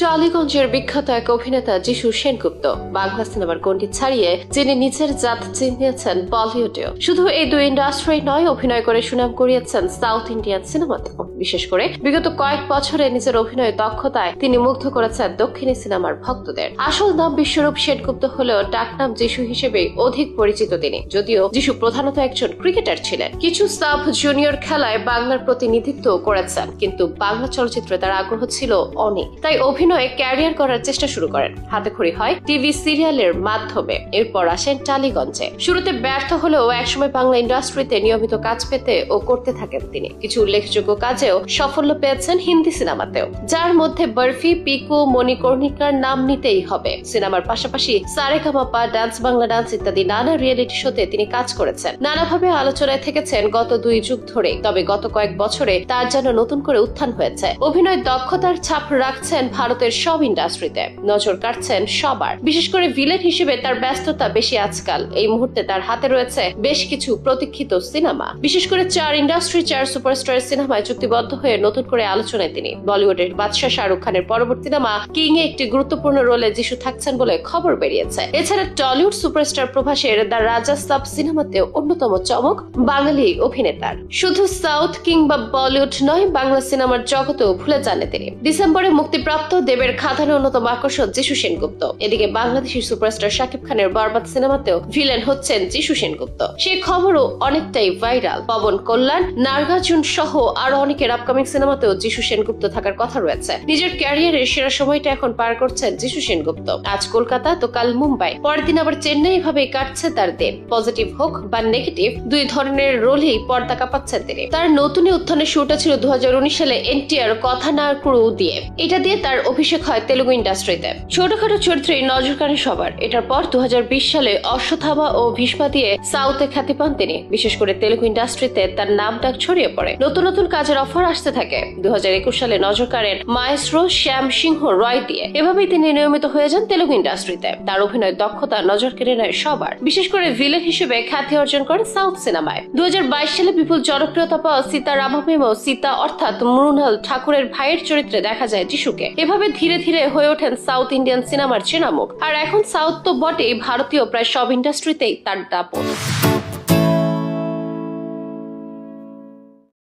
টালিগঞ্জের বিখ্যাত এক অভিনেতা যিশু সেনগুপ্ত বাংলা সিনেমার গণ্ডি ছাড়িয়ে যিনি নিজের জাত চিনিয়েছেন বলিউডেও। শুধু এই দুই ইন্ডাস্ট্রি নয়, অভিনয় করে সুনাম কুড়িয়েছেন সাউথ ইন্ডিয়ান সিনেমাতেও। বিশেষ করে বিগত কয়েক বছরে নিজের অভিনয় দক্ষতায় তিনি মুগ্ধ করেছেন দক্ষিণী সিনেমার ভক্তদের। আসল নাম বিশ্বরূপ সেনগুপ্ত হলেও ডাকনাম যিশু হিসেবে অধিক পরিচিত তিনি, যদিও যিশু প্রধানত একজন ক্রিকেটার ছিলেন। কিছু সাব জুনিয়র খেলায় বাংলার প্রতিনিধিত্ব করেছেন, কিন্তু বাংলা চলচ্চিত্রে তার আগ্রহ ছিল অনেক। তাই অভিনয়ে ক্যারিয়ার করার চেষ্টা শুরু করেন। হাতেখড়ি হয় টিভি সিরিয়ালের মাধ্যমে। এরপর আসেন টালিগঞ্জে। শুরুতে ব্যর্থ হলেও একসময় বাংলা ইন্ডাস্ট্রিতে নিয়মিত কাজ পেতে ও করতে থাকেন তিনি। কিছু উল্লেখযোগ্য কাজেও সাফল্য পেয়েছেন হিন্দি সিনেমাতেও, যার মধ্যে বরফি, পিকু, মণিকর্ণিকার নাম নিতেই হবে। সিনেমার পাশাপাশি সারেগামাপা, ডান্স বাংলা ডান্স ইত্যাদি নানা রিয়েলিটি শোতে তিনি কাজ করেছেন। নানাভাবে আলোচনায় থেকেছেন গত 2 যুগ ধরে। তবে গত কয়েক বছরে তার যেন নতুন করে উত্থান হয়েছে। অভিনয় দক্ষতার ছাপ রাখছেন ভারতের সব ইন্ডাস্ট্রিতে, নজর কাটছেন সবার। বিশেষ করে ভিলেন হিসেবে তার ব্যস্ততা বেশি আজকাল। এই মুহূর্তে তার হাতে রয়েছে বেশ কিছু প্রতীক্ষিত সিনেমা। বিশেষ করে 4 ইন্ডাস্ট্রি 4 সুপারস্টার সিনেমায় চুক্তিবদ্ধ হয়ে নতুন করে আলোচনায় তিনি। বলিউডের বাদশা শাহরুখ খানের পরবর্তী সিনেমা কিং এ একটি গুরুত্বপূর্ণ রোলে যিশু থাকছেন বলে খবর বেরিয়েছে। এছাড়া টলিউড সুপারস্টার প্রভাসের দ্য রাজা সাব সিনেমাতেও অন্যতম চমক বাঙালি অভিনেতার। শুধু সাউথ কিংবা বলিউড নয়, বাংলা সিনেমার জগতেও ভুলে যান তিনি। ডিসেম্বরে মুক্তিপ্রাপ্ত দেবের খাদানের অন্যতম আকর্ষণ যিশু সেনগুপ্ত। এদিকে বাংলাদেশি সুপারস্টার শাকিব খানের বরবাদ সিনেমাতেও ভিলেন হচ্ছেন যিশু সেনগুপ্ত। সেই খবরও অনেকটাই ভাইরাল। পবন কল্যাণ, নার্গার্জুন সহ আরো অনেকের আপকামিং সিনেমাতেও যিশু সেনগুপ্ত থাকার কথা রয়েছে। নিজের ক্যারিয়ারের সেরা সময়টা এখন পার করছেন যিশু সেনগুপ্ত। আজ কলকাতা তো কাল মুম্বাই, পরের দিন আবার চেন্নাই, এভাবেই কাটছে তার দিন। পজিটিভ হোক বা নেগেটিভ, দুই ধরনের রোলেই পর্দা কাঁপাচ্ছেন তিনি। তার নতুন উত্থানের শুরুটা ছিল 2019 সালে এনটিআর কথা না ক্রু দিয়ে। এটা দিয়ে তার অভিষেক হয় তেলুগু ইন্ডাস্ট্রিতে। ছোটখাটো চরিত্রে নজর কাড়ে সবার। এটার পর 2020 সালে অশ্বত্থামা ও ভীষ্মা দিয়ে সাউথে খ্যাতি পান তিনি। বিশেষ করে তেলুগু ইন্ডাস্ট্রিতে তার নাম ডাক ছড়িয়ে পড়ে। নতুন নতুন কাজের অফার আসতে থাকে। 2021 সালে নজর কাড়েন মায়েস্ট্রো শ্যাম সিংহ রয় দিয়ে। এভাবেই তিনি নিয়মিত হয়ে যান তেলুগু ইন্ডাস্ট্রিতে। তার অভিনয় দক্ষতা নজর কেড়ে নেয় সবার। বিশেষ করে ভিলেন হিসেবে খ্যাতি অর্জন করেন সাউথ সিনেমায়। 2022 সালে বিপুল জনপ্রিয়তা পাওয়া সীতারামমেও সীতা অর্থাৎ মৃণাল ঠাকুরের ভাইয়ের চরিত্রে দেখা যায় যিশুকে। এভাবে ধীরে ধীরে হয়ে ওঠেন সাউথ ইন্ডিয়ান সিনেমার চেনা মুখ। আর এখন সাউথ তো বটেই, ভারতীয় প্রায় সব ইন্ডাস্ট্রিতেই তার দাপট।